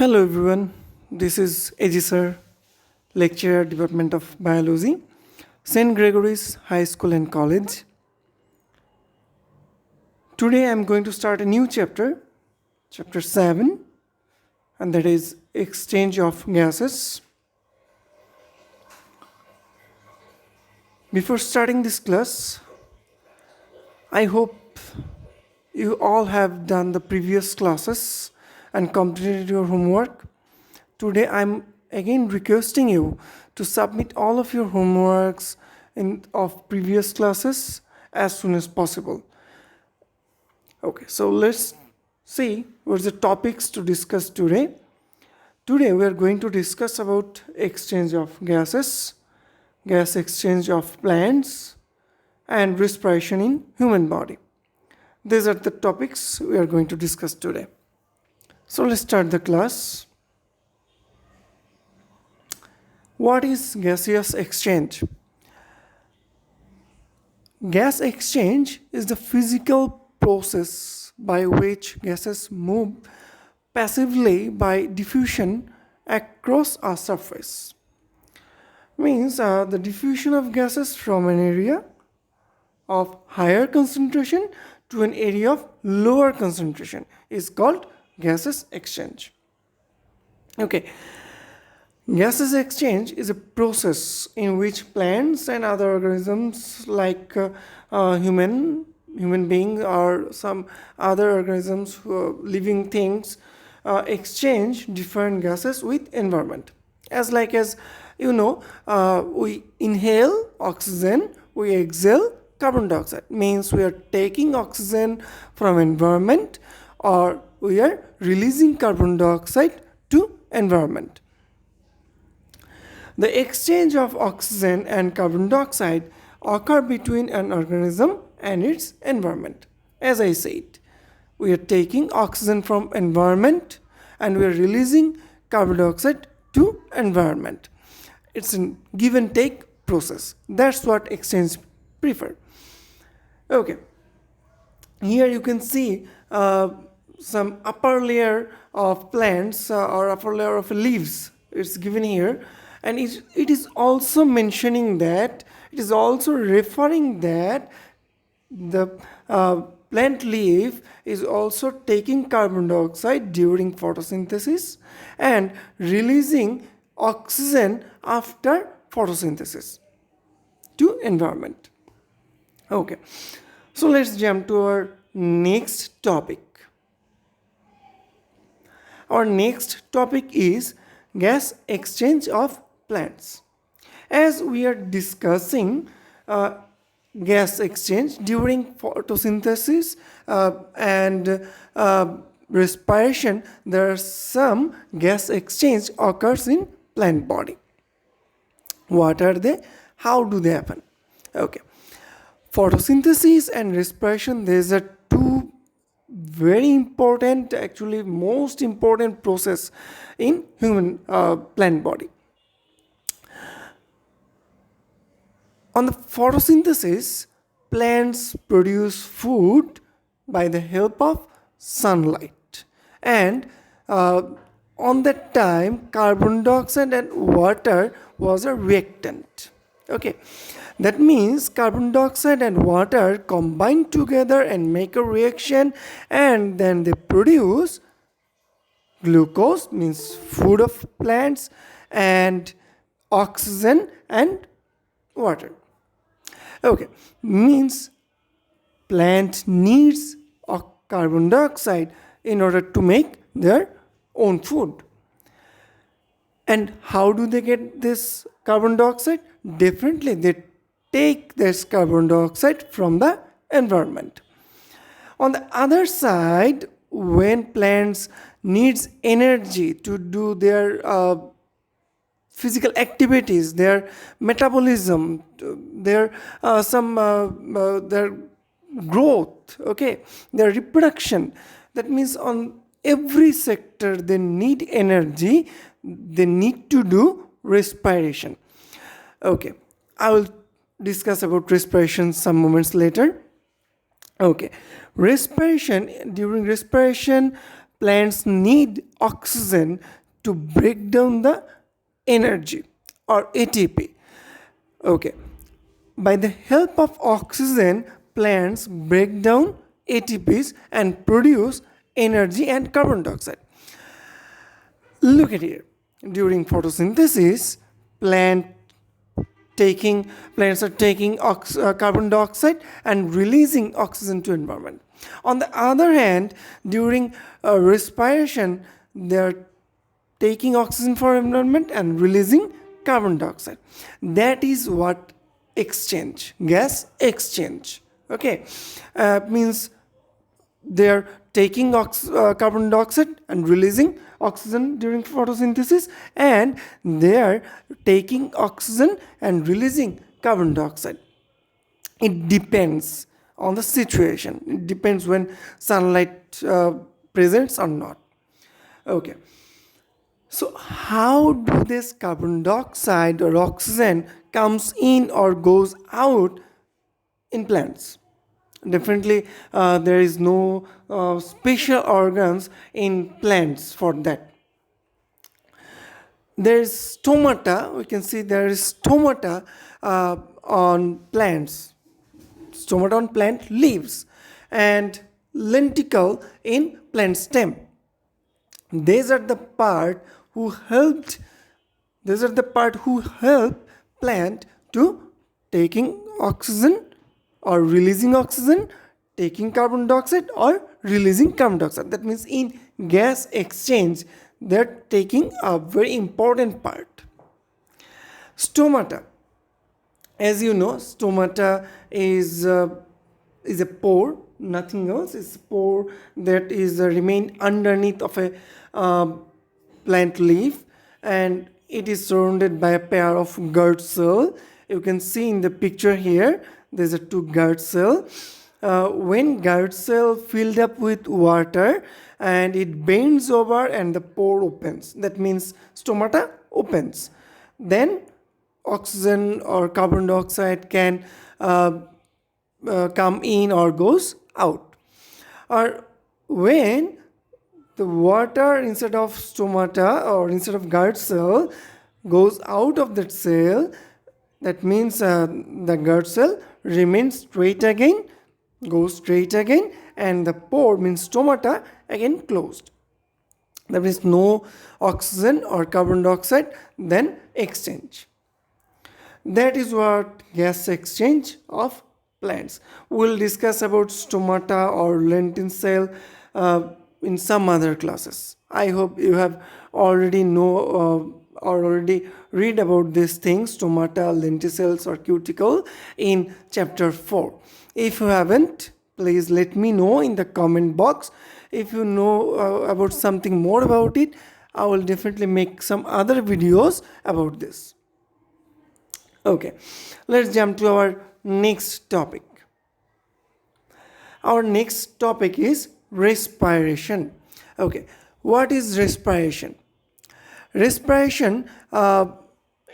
Hello everyone, this is Eji sir, lecturer Department of Biology, St. Gregory's High School and College. Today I am going to start a new chapter, chapter 7, and that is exchange of gases. Before starting this class, I hope you all have done the previous classes and completed your homework. Today I'm again requesting you to submit all of your homeworks of previous classes as soon as possible. Okay, so let's see what's the topics to discuss today. Today we are going to discuss about exchange of gases, gas exchange of plants, and respiration in human body. These are the topics we are going to discuss today. So let's start the class. What is gaseous exchange? Gas exchange is the physical process by which gases move passively by diffusion across a surface. Means the diffusion of gases from an area of higher concentration to an area of lower concentration is called gaseous exchange. Okay, gaseous exchange is a process in which plants and other organisms like human beings or some other organisms, living things, exchange different gases with environment. As we inhale oxygen, we exhale carbon dioxide. Means we are taking oxygen from environment or we are releasing carbon dioxide to environment. The exchange of oxygen and carbon dioxide occur between an organism and its environment. As I said, we are taking oxygen from environment and we are releasing carbon dioxide to environment. It's a give and take process. That's what exchange prefer. Okay, here you can see some upper layer of plants or upper layer of leaves. It's given here, and it is also mentioning that, it is also referring that the plant leaf is also taking carbon dioxide during photosynthesis and releasing oxygen after photosynthesis to environment. Okay, so let's jump to our next topic. Our next topic is gas exchange of plants. As we are discussing gas exchange during photosynthesis and respiration, there are some gas exchange occurs in plant body. What are they? How do they happen? Okay, photosynthesis and respiration, these are two very important, actually most important process in human plant body. On the photosynthesis, plants produce food by the help of sunlight, and on that time carbon dioxide and water was a reactant. Okay, that means carbon dioxide and water combine together and make a reaction, and then they produce glucose, means food of plants, and oxygen and water. Okay, means plant needs carbon dioxide in order to make their own food. And how do they get this carbon dioxide? Differently, they take this carbon dioxide from the environment. On the other side, when plants needs energy to do their physical activities, their metabolism, their their growth, okay, their reproduction, that means on every sector they need energy, they need to do respiration. Okay, I will discuss about respiration some moments later. Okay, respiration, during respiration plants need oxygen to break down the energy or ATP. Okay. By the help of oxygen, plants break down ATPs and produce energy and carbon dioxide. Look at here. During photosynthesis, plant taking plants are taking carbon dioxide and releasing oxygen to environment. On the other hand, during respiration, they are taking oxygen for environment and releasing carbon dioxide. That is what exchange, gas exchange. Okay, means they're taking carbon dioxide and releasing oxygen during photosynthesis, and they are taking oxygen and releasing carbon dioxide. It depends on the situation. It depends when sunlight presents or not. Okay. So how do this carbon dioxide or oxygen comes in or goes out in plants? Definitely, there is no special organs in plants for that. There is stomata. We can see there is stomata on plants. Stomata on plant leaves and lenticle in plant stem. These are the part who help plant to taking oxygen or releasing oxygen, taking carbon dioxide or releasing carbon dioxide. That means in gas exchange, they're taking a very important part. Stomata. As you know, stomata is a pore, nothing else. It's a pore that is remain underneath of a plant leaf, and it is surrounded by a pair of guard cell. You can see in the picture here, there's a two guard cell. When guard cell filled up with water and it bends over and the pore opens, that means stomata opens. Then oxygen or carbon dioxide can come in or goes out. Or when the water instead of stomata or instead of guard cell goes out of that cell, that means the guard cell remains straight again, goes straight again, and the pore means stomata again closed. There is no oxygen or carbon dioxide, then exchange. That is what gas exchange of plants. We'll discuss about stomata or lentil cell in some other classes. I hope you have already know or already read about these things, stomata, lenticels or cuticle in chapter 4. If you haven't, please let me know in the comment box. If you know about something more about it, I will definitely make some other videos about this. Okay, let's jump to our next topic. Our next topic is respiration. Okay, what is respiration? Respiration,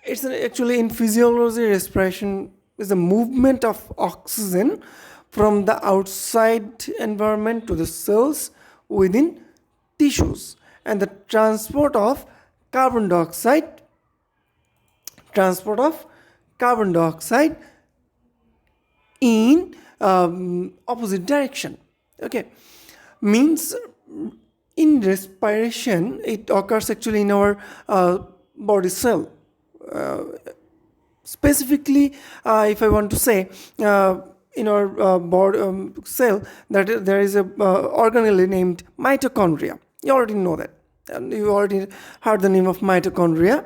it's actually in physiology, respiration is a movement of oxygen from the outside environment to the cells within tissues, and the transport of carbon dioxide in opposite direction. Okay, means in respiration it occurs actually in our body cell. Specifically, if I want to say, in our body cell, that there is a organelle named mitochondria. You already know that, and you already heard the name of mitochondria.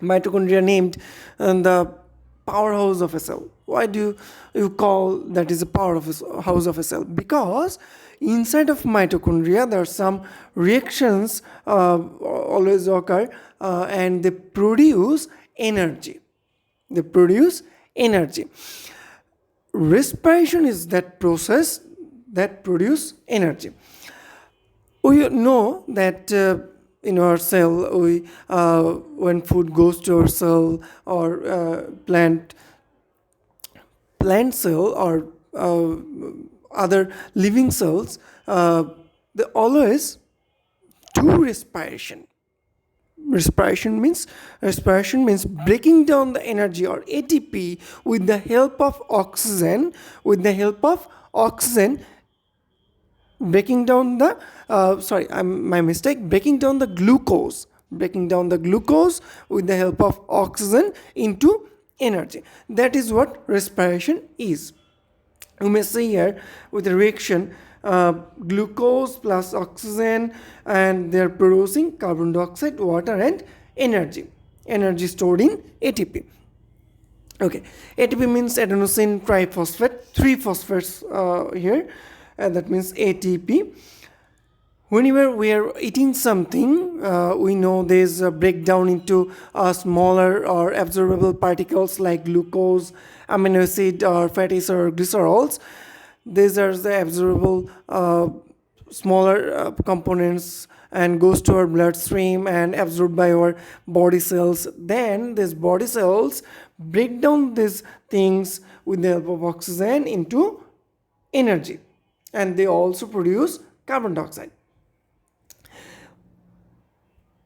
Mitochondria named the powerhouse of a cell. Why do you call that is a powerhouse of a cell? Because inside of mitochondria there are some reactions always occur, and they produce energy. Respiration is that process that produce energy. We know that in our cell, we when food goes to our cell or plant cell or other living cells, they always to respiration. Respiration means breaking down the energy or ATP with the help of oxygen. With the help of oxygen, breaking down the my mistake. Breaking down the glucose. Breaking down the glucose with the help of oxygen into energy. That is what respiration is. You may see here with the reaction, glucose plus oxygen, and they are producing carbon dioxide, water, and energy stored in ATP. Okay, ATP means adenosine triphosphate, three phosphates here, and that means ATP. Whenever we are eating something, we know there's a breakdown into smaller or absorbable particles like glucose, amino acid, or fatty acids or glycerols. These are the absorbable smaller components and goes to our bloodstream and absorbed by our body cells. Then these body cells break down these things with the help of oxygen into energy, and they also produce carbon dioxide.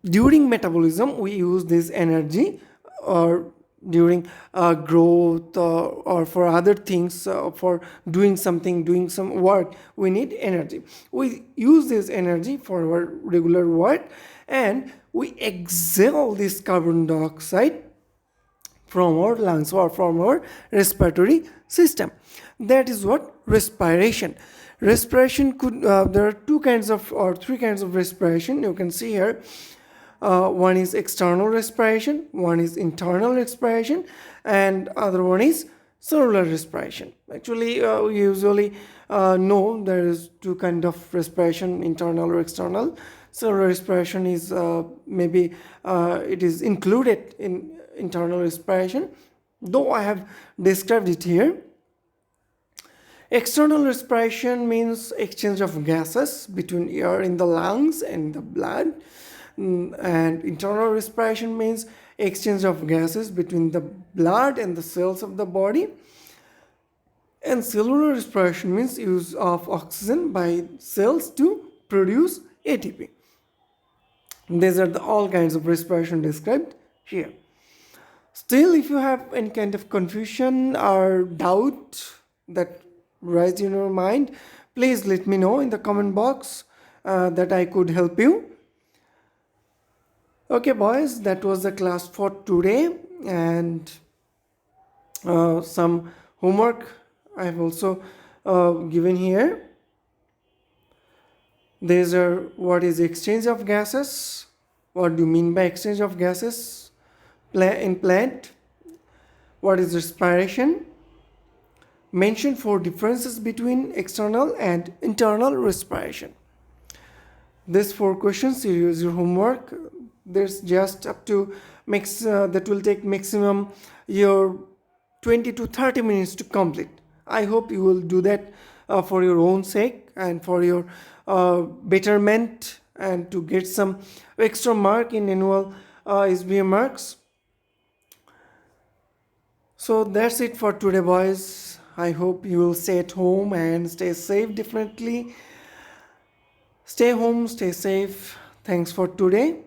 During metabolism, we use this energy, or during growth, or for other things, for doing some work, we need energy. We use this energy for our regular work, and we exhale this carbon dioxide from our lungs or from our respiratory system. That is what respiration. Respiration could there are two kinds of or three kinds of respiration you can see here. One is external respiration, one is internal respiration, and other one is cellular respiration. Actually, we usually know there is two kind of respiration, internal or external. Cellular respiration is maybe it is included in internal respiration, though I have described it here. External respiration means exchange of gases between air in the lungs and the blood. And internal respiration means exchange of gases between the blood and the cells of the body. And cellular respiration means use of oxygen by cells to produce ATP. These are all kinds of respiration described here. Still, if you have any kind of confusion or doubt that rise in your mind, please let me know in the comment box that I could help you. Okay, boys, that was the class for today, and some homework I have also given here. These are what is exchange of gases, what do you mean by exchange of gases in plant, what is respiration, mention 4 differences between external and internal respiration. These 4 questions, you use your homework. There's just up to that will take maximum your 20 to 30 minutes to complete. I hope you will do that for your own sake and for your betterment, and to get some extra mark in annual SBM marks. So that's it for today, boys. I hope you will stay at home and stay safe. Definitely stay home, stay safe. Thanks for today.